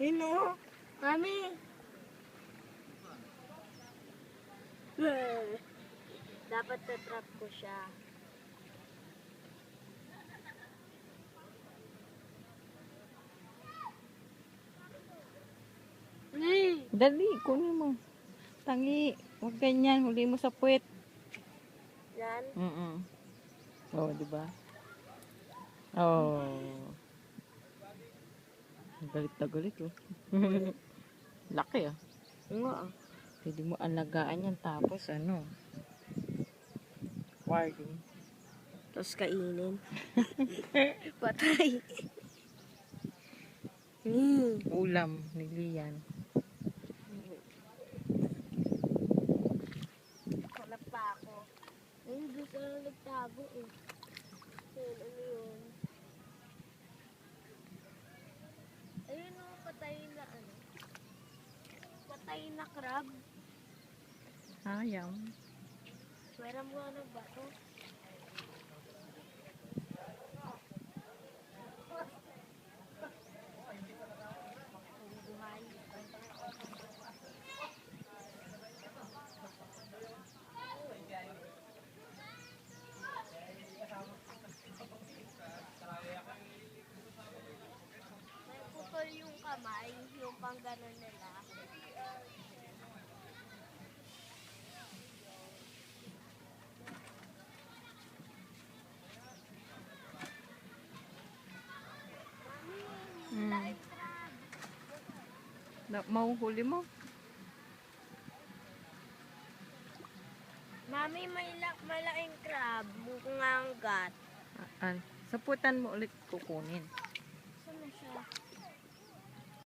Sino? Mami. Dapat tatrap ko siya. Dali, kunin mo. Tangi, huwag ganyan. Huli mo sa puwet. Yan. Oh, di ba? Oh. Galit na galit, oh. Laki, ah. Nga. Pwede mo alagaan yan. Tapos, ano? Warning. Tapos kainin. Patay. Ulam ni Lian. Hanap pa ako. Ayun, gusto na nagtago eh. Ayun, ano yun? Ayun o, patay na ano. Patay na crab. Hayam. Meron mo ano ba ito? May putol yung kamay, yung pang ganon nila. Laking crab. Mahuhuli mo? Mami, may malaking crab. Mukhang gat. Saputan mo ulit kukunin.